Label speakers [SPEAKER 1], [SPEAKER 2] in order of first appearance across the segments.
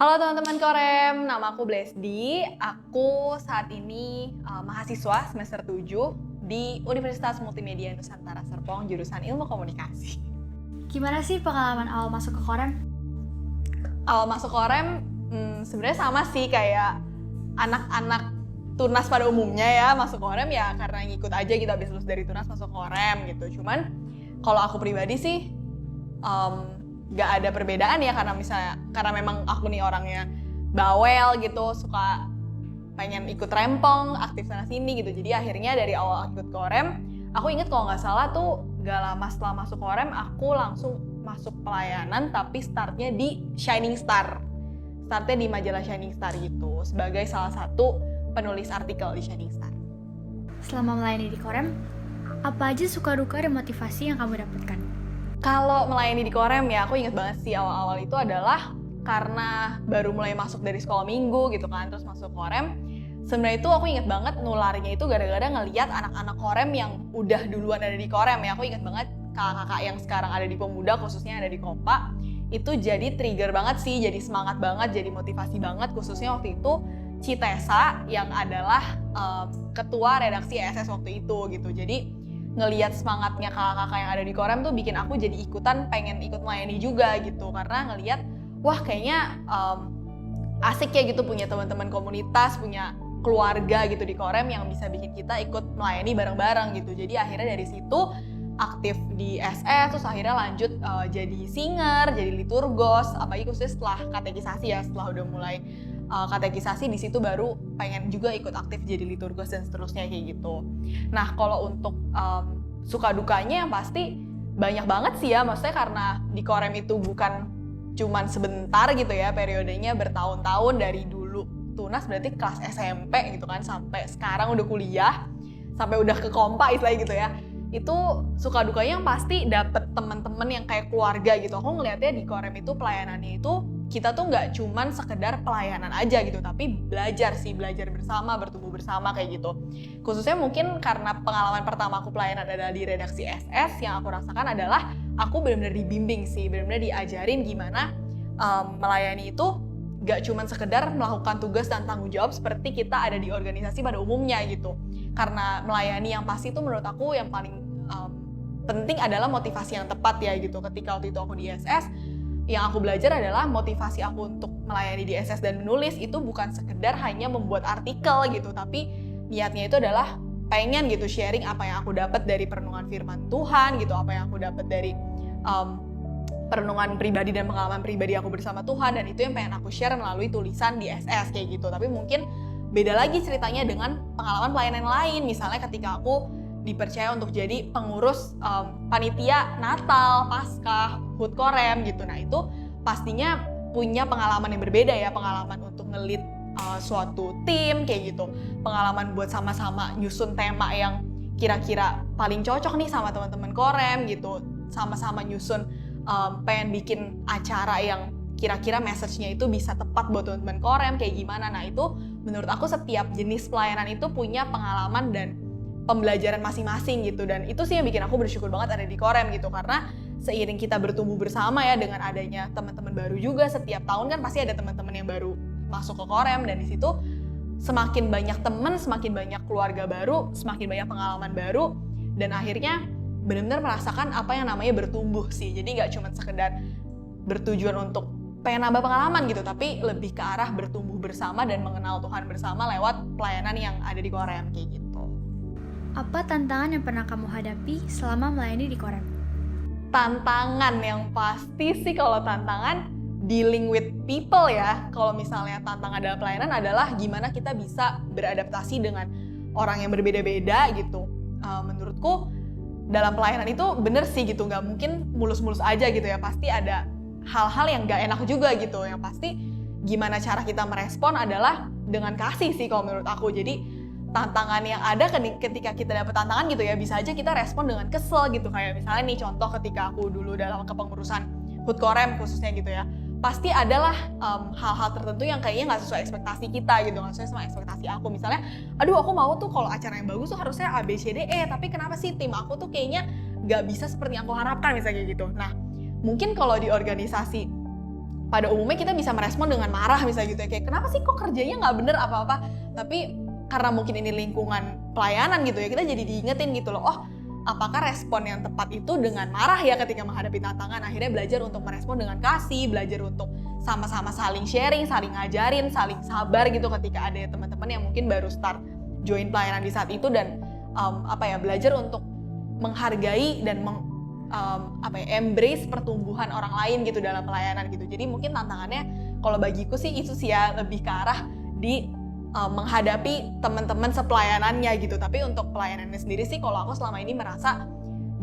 [SPEAKER 1] Halo teman-teman Korem, nama aku Blesdi. Aku saat ini mahasiswa semester 7 di Universitas Multimedia Nusantara Serpong, jurusan Ilmu Komunikasi.
[SPEAKER 2] Gimana sih pengalaman awal masuk ke Korem?
[SPEAKER 1] Awal masuk Korem sebenarnya sama sih kayak anak-anak Tunas pada umumnya ya, masuk Korem ya karena ngikut aja gitu, habis lulus dari Tunas masuk Korem gitu. Cuman kalau aku pribadi sih gak ada perbedaan ya, karena memang aku nih orangnya bawel gitu, suka pengen ikut rempong, aktif sana sini gitu. Jadi akhirnya dari awal ikut Korem, aku inget kalau nggak salah tuh gak lama setelah masuk Korem aku langsung masuk pelayanan, tapi startnya di Shining Star. Startnya di majalah Shining Star gitu, sebagai salah satu penulis artikel di Shining Star.
[SPEAKER 2] Selama melayani di Korem, apa aja suka duka dan motivasi yang kamu dapatkan?
[SPEAKER 1] Kalau melayani di Korem ya, aku inget banget sih awal-awal itu adalah karena baru mulai masuk dari sekolah minggu gitu kan, terus masuk Korem. Sebenarnya itu aku inget banget nularnya itu gara-gara ngeliat anak-anak Korem yang udah duluan ada di Korem ya. Aku inget banget kakak-kakak yang sekarang ada di Pemuda, khususnya ada di Kompa, itu jadi trigger banget sih, jadi semangat banget, jadi motivasi banget. Khususnya waktu itu Citesa yang adalah ketua redaksi ESS waktu itu gitu. Jadi ngelihat semangatnya kakak-kakak yang ada di Korem tuh bikin aku jadi ikutan pengen ikut melayani juga gitu, karena ngelihat wah kayaknya asik ya gitu punya teman-teman komunitas, punya keluarga gitu di Korem yang bisa bikin kita ikut melayani bareng-bareng gitu. Jadi akhirnya dari situ aktif di SS, terus akhirnya lanjut jadi singer, jadi liturgos, apalagi khususnya setelah katekisasi ya, setelah udah mulai katekisasi, di situ baru pengen juga ikut aktif jadi liturgos dan seterusnya kayak gitu. Nah kalau untuk suka dukanya yang pasti banyak banget sih ya, maksudnya karena di Korem itu bukan cuman sebentar gitu ya, periodenya bertahun-tahun dari dulu Tunas berarti kelas SMP gitu kan, sampai sekarang udah kuliah, sampai udah ke Kompa istilahnya gitu ya. Itu suka dukanya yang pasti dapet teman-teman yang kayak keluarga gitu. Aku ngeliatnya di Korem itu pelayanannya itu kita tuh nggak cuman sekedar pelayanan aja gitu, tapi belajar bersama, bertumbuh bersama kayak gitu. Khususnya mungkin karena pengalaman pertama aku pelayanan adalah di redaksi SS, yang aku rasakan adalah aku benar-benar dibimbing sih, benar-benar diajarin gimana melayani itu nggak cuman sekedar melakukan tugas dan tanggung jawab seperti kita ada di organisasi pada umumnya gitu. Karena melayani yang pasti itu menurut aku yang paling penting adalah motivasi yang tepat ya gitu. Ketika waktu itu aku di SS, yang aku belajar adalah motivasi aku untuk melayani di SS dan menulis itu bukan sekedar hanya membuat artikel gitu, tapi niatnya itu adalah pengen gitu sharing apa yang aku dapat dari perenungan firman Tuhan gitu, apa yang aku dapat dari perenungan pribadi dan pengalaman pribadi aku bersama Tuhan, dan itu yang pengen aku share melalui tulisan di SS kayak gitu. Tapi mungkin beda lagi ceritanya dengan pengalaman pelayanan lain, misalnya ketika aku dipercaya untuk jadi pengurus panitia Natal, Paskah, HUT Korem gitu. Nah itu pastinya punya pengalaman yang berbeda ya, pengalaman untuk nge-lead suatu tim kayak gitu, pengalaman buat sama-sama nyusun tema yang kira-kira paling cocok nih sama teman-teman Korem gitu, sama-sama nyusun pengen bikin acara yang kira-kira message-nya itu bisa tepat buat teman-teman Korem kayak gimana. Nah itu menurut aku setiap jenis pelayanan itu punya pengalaman dan pembelajaran masing-masing gitu, dan itu sih yang bikin aku bersyukur banget ada di Korem gitu, karena seiring kita bertumbuh bersama ya dengan adanya teman-teman baru juga, setiap tahun kan pasti ada teman-teman yang baru masuk ke Korem, dan di situ semakin banyak teman, semakin banyak keluarga baru, semakin banyak pengalaman baru, dan akhirnya benar-benar merasakan apa yang namanya bertumbuh sih. Jadi nggak cuma sekedar bertujuan untuk pengen nambah pengalaman gitu, tapi lebih ke arah bertumbuh bersama dan mengenal Tuhan bersama lewat pelayanan yang ada di Korem kayak gitu.
[SPEAKER 2] Apa tantangan yang pernah kamu hadapi selama melayani di Korem?
[SPEAKER 1] Tantangan yang pasti sih, kalau tantangan dealing with people ya. Kalau misalnya tantangan dalam pelayanan adalah gimana kita bisa beradaptasi dengan orang yang berbeda-beda gitu. Menurutku dalam pelayanan itu bener sih gitu, nggak mungkin mulus-mulus aja gitu ya. Pasti ada hal-hal yang nggak enak juga gitu. Yang pasti gimana cara kita merespon adalah dengan kasih sih kalau menurut aku. Jadi tantangan yang ada ketika kita dapat tantangan gitu ya, bisa aja kita respon dengan kesel gitu. Kayak misalnya nih contoh ketika aku dulu dalam kepengurusan HUT Korem khususnya gitu ya, pasti adalah hal-hal tertentu yang kayaknya nggak sesuai ekspektasi kita gitu, nggak sesuai sama ekspektasi aku. Misalnya, aduh aku mau tuh kalau acara yang bagus tuh harusnya A, B, C, D, E, tapi kenapa sih tim aku tuh kayaknya nggak bisa seperti yang aku harapkan misalnya kayak gitu. Nah, mungkin kalau di organisasi pada umumnya kita bisa merespon dengan marah misalnya gitu ya, kayak kenapa sih kok kerjanya nggak bener apa-apa, tapi karena mungkin ini lingkungan pelayanan gitu ya, kita jadi diingetin gitu loh, oh apakah respon yang tepat itu dengan marah ya ketika menghadapi tantangan. Akhirnya belajar untuk merespon dengan kasih, belajar untuk sama-sama saling sharing, saling ngajarin, saling sabar gitu ketika ada teman-teman yang mungkin baru start join pelayanan di saat itu, dan belajar untuk menghargai dan embrace pertumbuhan orang lain gitu dalam pelayanan gitu. Jadi mungkin tantangannya kalau bagiku sih itu sih ya, lebih ke arah di menghadapi teman-teman sepelayanannya gitu. Tapi untuk pelayanannya sendiri sih kalau aku selama ini merasa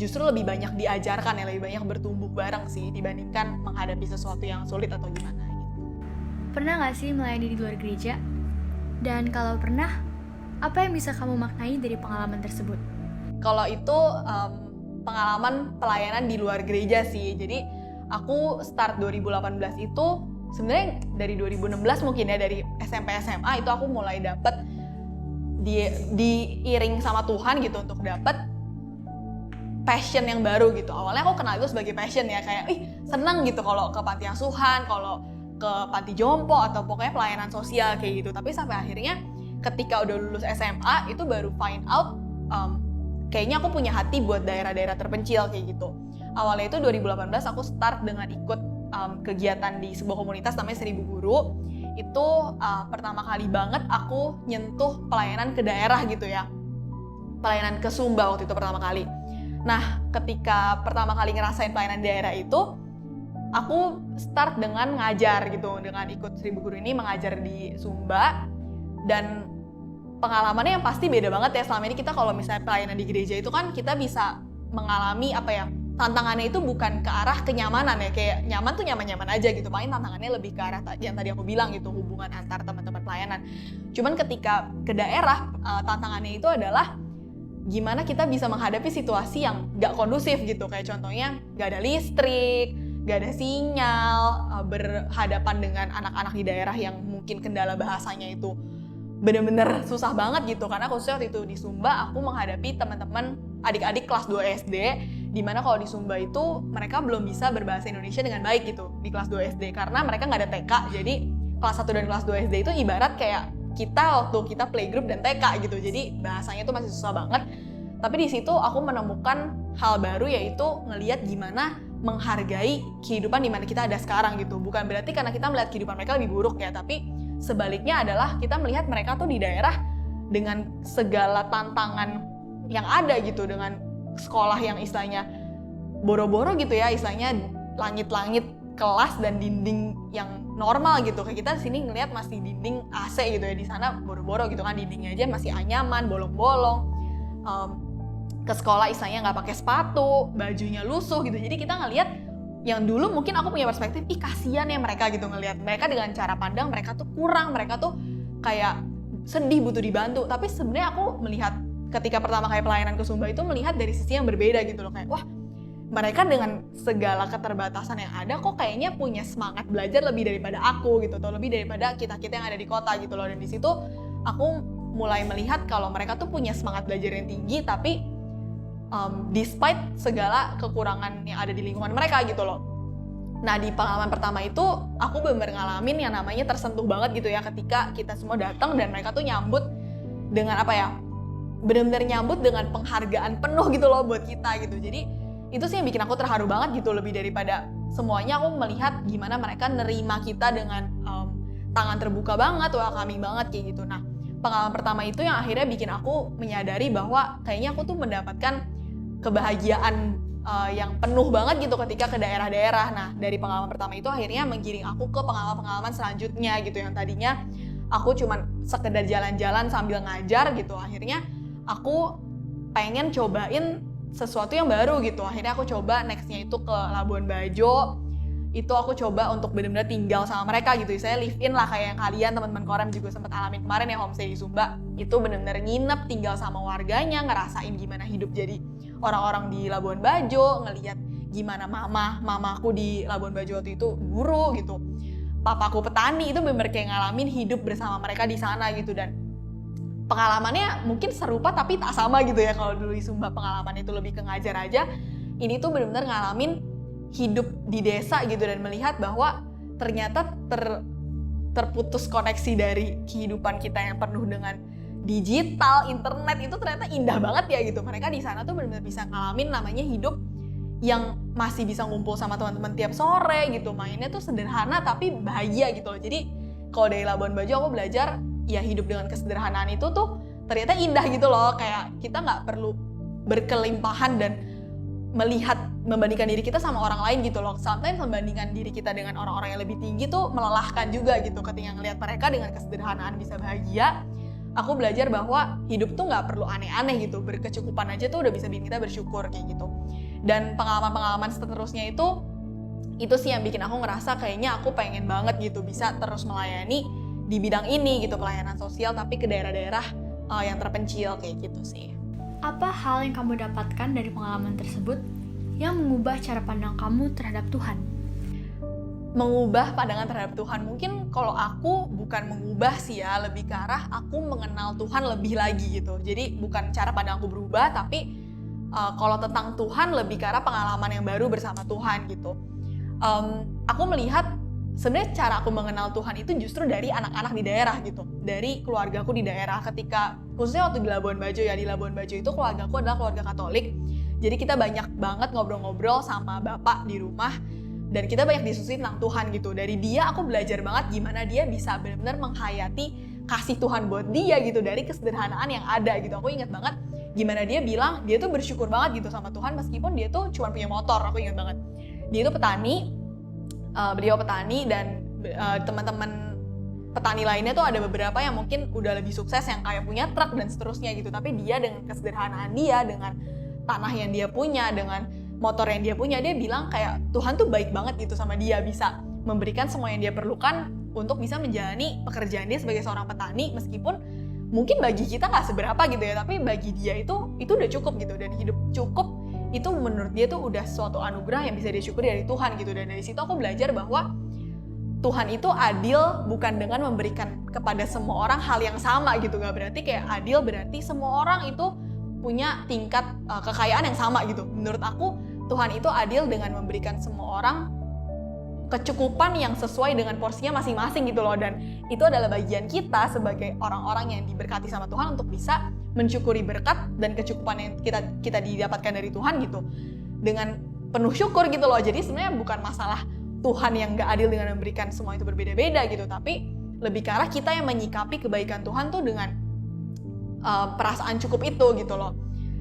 [SPEAKER 1] justru lebih banyak diajarkan ya, lebih banyak bertumbuh bareng sih dibandingkan menghadapi sesuatu yang sulit atau gimana gitu.
[SPEAKER 2] Pernah gak sih melayani di luar gereja? Dan kalau pernah, apa yang bisa kamu maknai dari pengalaman tersebut?
[SPEAKER 1] Kalau itu pengalaman pelayanan di luar gereja sih. Jadi aku start 2018 itu sebenarnya dari 2016 mungkin ya, dari SMP SMA itu aku mulai dapet diiring sama Tuhan gitu untuk dapet passion yang baru gitu. Awalnya aku kenal itu sebagai passion ya, kayak seneng gitu kalau ke panti asuhan, kalau ke panti jompo atau pokoknya pelayanan sosial kayak gitu. Tapi sampai akhirnya ketika udah lulus SMA itu baru find out kayaknya aku punya hati buat daerah-daerah terpencil kayak gitu. Awalnya itu 2018 aku start dengan ikut kegiatan di sebuah komunitas namanya 1000 Guru. Itu pertama kali banget aku nyentuh pelayanan ke daerah gitu ya. Pelayanan ke Sumba waktu itu pertama kali. Nah, ketika pertama kali ngerasain pelayanan daerah itu, aku start dengan ngajar gitu, dengan ikut 1000 Guru ini mengajar di Sumba. Dan pengalamannya yang pasti beda banget ya. Selama ini kita kalau misalnya pelayanan di gereja itu kan kita bisa mengalami tantangannya itu bukan ke arah kenyamanan ya, kayak nyaman tuh nyaman-nyaman aja gitu. Paling tantangannya lebih ke arah yang tadi aku bilang gitu, hubungan antar teman-teman pelayanan. Cuman ketika ke daerah, tantangannya itu adalah gimana kita bisa menghadapi situasi yang gak kondusif gitu. Kayak contohnya gak ada listrik, gak ada sinyal, berhadapan dengan anak-anak di daerah yang mungkin kendala bahasanya itu bener-bener susah banget gitu. Karena khususnya waktu itu di Sumba aku menghadapi teman-teman adik-adik kelas 2 SD, dimana kalau di Sumba itu mereka belum bisa berbahasa Indonesia dengan baik gitu di kelas 2 SD karena mereka nggak ada TK. Jadi kelas 1 dan kelas 2 SD itu ibarat kayak kita waktu kita playgroup dan TK gitu. Jadi bahasanya itu masih susah banget. Tapi di situ aku menemukan hal baru, yaitu ngelihat gimana menghargai kehidupan di mana kita ada sekarang gitu. Bukan berarti karena kita melihat kehidupan mereka lebih buruk ya, tapi sebaliknya adalah kita melihat mereka tuh di daerah dengan segala tantangan yang ada gitu, dengan sekolah yang istilahnya boro-boro gitu ya, istilahnya langit-langit kelas dan dinding yang normal gitu. Kayak kita di sini ngelihat masih dinding AC gitu ya, di sana boro-boro gitu kan, dindingnya aja masih anyaman, bolong-bolong. Ke sekolah istilahnya nggak pakai sepatu, bajunya lusuh gitu. Jadi kita ngelihat yang dulu mungkin aku punya perspektif, kasihan ya mereka gitu, ngelihat mereka dengan cara pandang mereka tuh kurang, mereka tuh kayak sedih butuh dibantu. Tapi sebenarnya aku melihat ketika pertama kali pelayanan ke Sumba itu melihat dari sisi yang berbeda gitu loh, kayak wah mereka dengan segala keterbatasan yang ada kok kayaknya punya semangat belajar lebih daripada aku gitu, atau lebih daripada kita-kita yang ada di kota gitu loh. Dan di situ aku mulai melihat kalau mereka tuh punya semangat belajar yang tinggi, tapi despite segala kekurangan yang ada di lingkungan mereka gitu loh. Nah, di pengalaman pertama itu aku benar-benar ngalamin yang namanya tersentuh banget gitu ya, ketika kita semua datang dan mereka tuh nyambut dengan benar-benar nyambut dengan penghargaan penuh gitu loh buat kita gitu. Jadi itu sih yang bikin aku terharu banget gitu, lebih daripada semuanya aku melihat gimana mereka nerima kita dengan tangan terbuka banget, welcoming banget kayak gitu. Nah, pengalaman pertama itu yang akhirnya bikin aku menyadari bahwa kayaknya aku tuh mendapatkan kebahagiaan yang penuh banget gitu ketika ke daerah-daerah. Nah, dari pengalaman pertama itu akhirnya menggiring aku ke pengalaman-pengalaman selanjutnya gitu, yang tadinya aku cuman sekedar jalan-jalan sambil ngajar gitu. Akhirnya aku pengen cobain sesuatu yang baru gitu. Akhirnya aku coba next-nya itu ke Labuan Bajo. Itu aku coba untuk benar-benar tinggal sama mereka gitu. Saya live in lah kayak yang kalian teman-teman Korem juga sempat alamin kemarin ya, homestay di Sumba. Itu benar-benar nginep, tinggal sama warganya, ngerasain gimana hidup jadi orang-orang di Labuan Bajo, ngelihat gimana mamaku di Labuan Bajo waktu itu guru gitu. Papaku petani, itu benar-benar kayak ngalamin hidup bersama mereka di sana gitu. Dan pengalamannya mungkin serupa tapi tak sama gitu ya. Kalau dulu di Sumba pengalaman itu lebih ke ngajar aja, ini tuh benar-benar ngalamin hidup di desa gitu, dan melihat bahwa ternyata terputus koneksi dari kehidupan kita yang penuh dengan digital, internet itu ternyata indah banget ya gitu. Mereka di sana tuh benar-benar bisa ngalamin namanya hidup yang masih bisa ngumpul sama teman-teman tiap sore gitu, mainnya tuh sederhana tapi bahagia gitu loh. Jadi kalau dari Labuan Bajo aku belajar ya hidup dengan kesederhanaan itu tuh ternyata indah gitu loh. Kayak kita nggak perlu berkelimpahan dan membandingkan diri kita sama orang lain gitu loh. Sometimes membandingkan diri kita dengan orang-orang yang lebih tinggi tuh melelahkan juga gitu. Ketika ngelihat mereka dengan kesederhanaan bisa bahagia, aku belajar bahwa hidup tuh nggak perlu aneh-aneh gitu. Berkecukupan aja tuh udah bisa bikin kita bersyukur kayak gitu. Dan pengalaman-pengalaman seterusnya itu sih yang bikin aku ngerasa kayaknya aku pengen banget gitu bisa terus melayani di bidang ini gitu, pelayanan sosial tapi ke daerah-daerah yang terpencil kayak gitu sih.
[SPEAKER 2] Apa hal yang kamu dapatkan dari pengalaman tersebut yang mengubah cara pandang kamu terhadap Tuhan?
[SPEAKER 1] Mengubah pandangan terhadap Tuhan, mungkin kalau aku bukan mengubah sih ya, lebih ke arah aku mengenal Tuhan lebih lagi gitu. Jadi bukan cara pandangku berubah, tapi kalau tentang Tuhan lebih ke arah pengalaman yang baru bersama Tuhan gitu. Aku melihat sebenarnya cara aku mengenal Tuhan itu justru dari anak-anak di daerah gitu, dari keluargaku di daerah. Ketika khususnya waktu di Labuan Bajo ya, di Labuan Bajo itu keluargaku adalah keluarga Katolik. Jadi kita banyak banget ngobrol-ngobrol sama bapak di rumah dan kita banyak diskusi tentang Tuhan gitu. Dari dia aku belajar banget gimana dia bisa benar-benar menghayati kasih Tuhan buat dia gitu dari kesederhanaan yang ada gitu. Aku ingat banget gimana dia bilang dia tuh bersyukur banget gitu sama Tuhan meskipun dia tuh cuma punya motor. Aku ingat banget dia tuh petani, beliau petani dan teman-teman petani lainnya tuh ada beberapa yang mungkin udah lebih sukses yang kayak punya truk dan seterusnya gitu. Tapi dia dengan kesederhanaan dia, dengan tanah yang dia punya, dengan motor yang dia punya, dia bilang kayak Tuhan tuh baik banget gitu sama dia, bisa memberikan semua yang dia perlukan untuk bisa menjalani pekerjaan dia sebagai seorang petani meskipun mungkin bagi kita nggak seberapa gitu ya, tapi bagi dia itu udah cukup gitu. Dan hidup cukup itu menurut dia tuh udah suatu anugerah yang bisa disyukuri dari Tuhan gitu. Dan dari situ aku belajar bahwa Tuhan itu adil bukan dengan memberikan kepada semua orang hal yang sama gitu. Gak berarti kayak adil berarti semua orang itu punya tingkat kekayaan yang sama gitu. Menurut aku Tuhan itu adil dengan memberikan semua orang kecukupan yang sesuai dengan porsinya masing-masing gitu loh. Dan itu adalah bagian kita sebagai orang-orang yang diberkati sama Tuhan untuk bisa mensyukuri berkat dan kecukupan yang kita didapatkan dari Tuhan gitu dengan penuh syukur gitu loh. Jadi sebenarnya bukan masalah Tuhan yang gak adil dengan memberikan semua itu berbeda-beda gitu, tapi lebih ke arah kita yang menyikapi kebaikan Tuhan tuh dengan perasaan cukup itu gitu loh.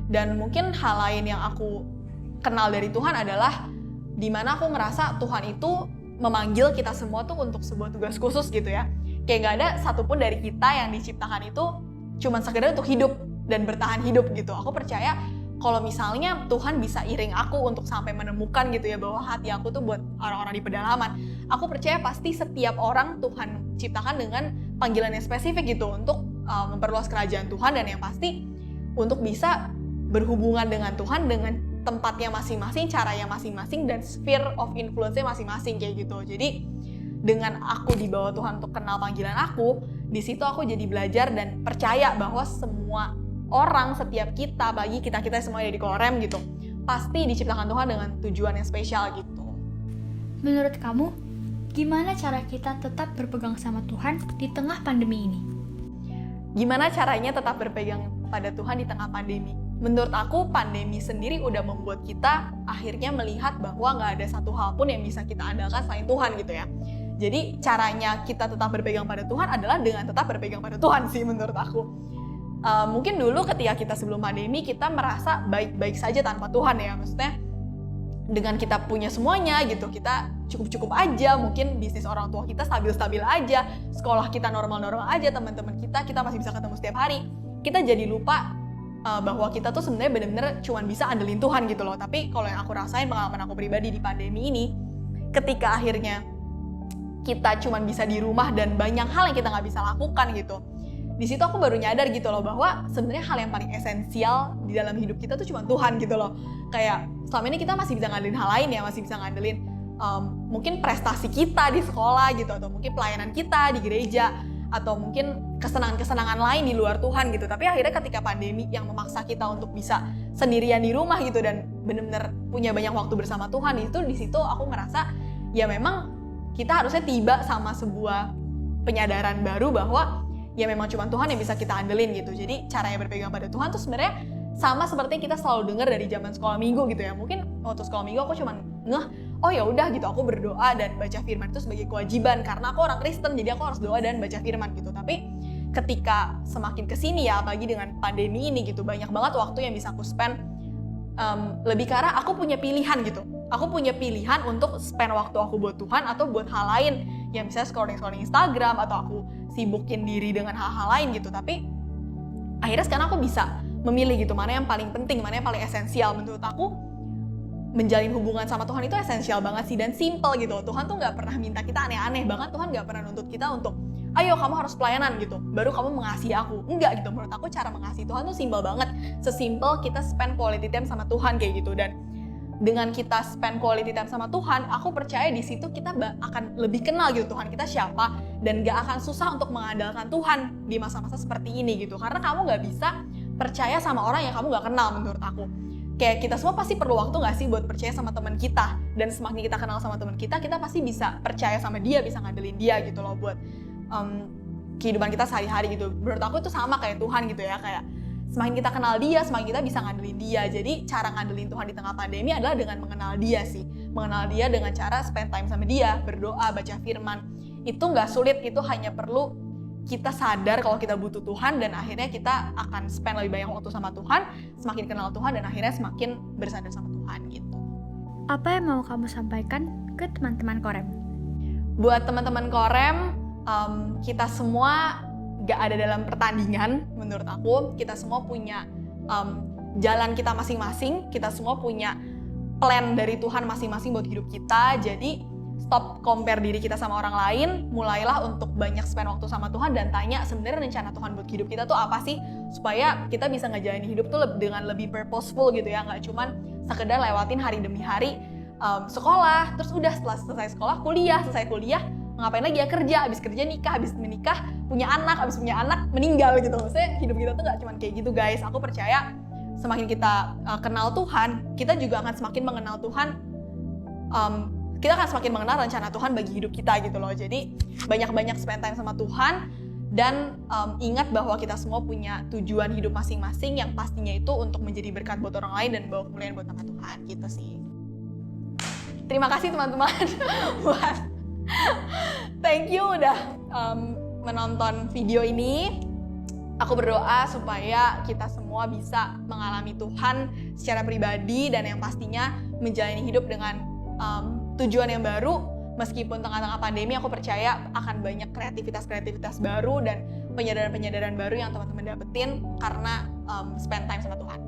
[SPEAKER 1] Dan mungkin hal lain yang aku kenal dari Tuhan adalah dimana aku ngerasa Tuhan itu memanggil kita semua tuh untuk sebuah tugas khusus gitu ya. Kayak gak ada satupun dari kita yang diciptakan itu cuman sekedar untuk hidup dan bertahan hidup gitu. Aku percaya kalau misalnya Tuhan bisa iring aku untuk sampai menemukan gitu ya bahwa hati aku tuh buat orang-orang di pedalaman. Aku percaya pasti setiap orang Tuhan ciptakan dengan panggilan yang spesifik gitu untuk memperluas kerajaan Tuhan dan yang pasti untuk bisa berhubungan dengan Tuhan dengan tempatnya masing-masing, caranya masing-masing, dan sphere of influence-nya masing-masing kayak gitu. Jadi dengan aku dibawa Tuhan untuk kenal panggilan aku, di situ aku jadi belajar dan percaya bahwa semua orang, setiap kita, bagi kita semua yang di Korem gitu, pasti diciptakan Tuhan dengan tujuan yang spesial gitu.
[SPEAKER 2] Menurut kamu, gimana cara kita tetap berpegang sama Tuhan di tengah pandemi ini?
[SPEAKER 1] Gimana caranya tetap berpegang pada Tuhan di tengah pandemi? Menurut aku pandemi sendiri udah membuat kita akhirnya melihat bahwa nggak ada satu hal pun yang bisa kita andalkan selain Tuhan gitu ya. Jadi caranya kita tetap berpegang pada Tuhan adalah dengan tetap berpegang pada Tuhan sih menurut aku. Mungkin dulu ketika kita sebelum pandemi kita merasa baik-baik saja tanpa Tuhan ya. Maksudnya dengan kita punya semuanya gitu, kita cukup-cukup aja, mungkin bisnis orang tua kita stabil-stabil aja, sekolah kita normal-normal aja, teman-teman kita masih bisa ketemu setiap hari. Kita jadi lupa bahwa kita tuh sebenarnya benar-benar cuma bisa andelin Tuhan gitu loh. Tapi kalau yang aku rasain pengalaman aku pribadi di pandemi ini, ketika akhirnya kita cuma bisa di rumah dan banyak hal yang kita nggak bisa lakukan gitu, di situ aku baru nyadar gitu loh bahwa sebenarnya hal yang paling esensial di dalam hidup kita tuh cuma Tuhan gitu loh. Kayak selama ini kita masih bisa ngandelin hal lain ya, masih bisa ngandelin mungkin prestasi kita di sekolah gitu, atau mungkin pelayanan kita di gereja, atau mungkin kesenangan-kesenangan lain di luar Tuhan gitu. Tapi akhirnya ketika pandemi yang memaksa kita untuk bisa sendirian di rumah gitu dan benar-benar punya banyak waktu bersama Tuhan, di situ aku ngerasa ya memang kita harusnya tiba sama sebuah penyadaran baru bahwa ya memang cuma Tuhan yang bisa kita andelin gitu. Jadi caranya berpegang pada Tuhan tuh sebenarnya sama seperti yang kita selalu dengar dari zaman sekolah minggu gitu ya. Mungkin waktu sekolah minggu aku cuma oh ya udah gitu, aku berdoa dan baca firman itu sebagai kewajiban karena aku orang Kristen, jadi aku harus doa dan baca firman gitu. Tapi ketika semakin kesini ya, apalagi dengan pandemi ini gitu, banyak banget waktu yang bisa aku spend lebih ke arah aku punya pilihan gitu. Aku punya pilihan untuk spend waktu aku buat Tuhan atau buat hal lain, yang misalnya scrolling Instagram atau aku sibukin diri dengan hal-hal lain gitu. Tapi akhirnya sekarang aku bisa memilih gitu, mana yang paling penting, mana yang paling esensial. Menurut aku menjalin hubungan sama Tuhan itu esensial banget sih, dan simple gitu. Tuhan tuh gak pernah minta kita aneh-aneh banget. Tuhan gak pernah nuntut kita untuk ayo kamu harus pelayanan gitu, baru kamu mengasihi aku. Enggak gitu, menurut aku cara mengasihi Tuhan tuh simple banget. Sesimpel kita spend quality time sama Tuhan kayak gitu. Dan dengan kita spend quality time sama Tuhan, aku percaya di situ kita akan lebih kenal gitu Tuhan kita siapa, dan gak akan susah untuk mengandalkan Tuhan di masa-masa seperti ini gitu. Karena kamu gak bisa percaya sama orang yang kamu gak kenal menurut aku. Kayak kita semua pasti perlu waktu gak sih buat percaya sama teman kita, dan semakin kita kenal sama teman kita pasti bisa percaya sama dia, bisa ngandelin dia gitu loh buat kehidupan kita sehari-hari gitu. Menurut aku itu sama kayak Tuhan gitu ya, kayak semakin kita kenal dia, semakin kita bisa ngandelin dia. Jadi cara ngandelin Tuhan di tengah pandemi adalah dengan mengenal dia sih. Mengenal dia dengan cara spend time sama dia, berdoa, baca firman. Itu gak sulit, itu hanya perlu kita sadar kalau kita butuh Tuhan, dan akhirnya kita akan spend lebih banyak waktu sama Tuhan, semakin kenal Tuhan, dan akhirnya semakin bersandar sama Tuhan gitu.
[SPEAKER 2] Apa yang mau kamu sampaikan ke teman-teman Korem?
[SPEAKER 1] Buat teman-teman Korem, kita semua gak ada dalam pertandingan menurut aku. Kita semua punya jalan kita masing-masing, kita semua punya plan dari Tuhan masing-masing buat hidup kita. Jadi stop compare diri kita sama orang lain, mulailah untuk banyak spend waktu sama Tuhan dan tanya sebenarnya rencana Tuhan buat hidup kita tuh apa sih, supaya kita bisa ngejalanin hidup tuh dengan lebih purposeful gitu ya, nggak cuman sekedar lewatin hari demi hari sekolah, terus udah setelah selesai sekolah selesai kuliah ngapain lagi ya, kerja, habis kerja nikah, habis menikah punya anak, habis punya anak meninggal gitu. Maksudnya hidup kita tuh nggak cuman kayak gitu guys. Aku percaya semakin kita kenal Tuhan, kita juga akan semakin mengenal Tuhan. Kita akan semakin mengenal rencana Tuhan bagi hidup kita gitu loh. Jadi banyak-banyak spend time sama Tuhan, dan ingat bahwa kita semua punya tujuan hidup masing-masing yang pastinya itu untuk menjadi berkat buat orang lain dan bawa kemuliaan buat nama Tuhan gitu sih. Terima kasih teman-teman buat thank you udah menonton video ini. Aku berdoa supaya kita semua bisa mengalami Tuhan secara pribadi, dan yang pastinya menjalani hidup dengan tujuan yang baru. Meskipun tengah-tengah pandemi, aku percaya akan banyak kreativitas baru dan penyadaran baru yang teman-teman dapetin karena spend time sama Tuhan.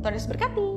[SPEAKER 1] Tuhan Yesus berkati.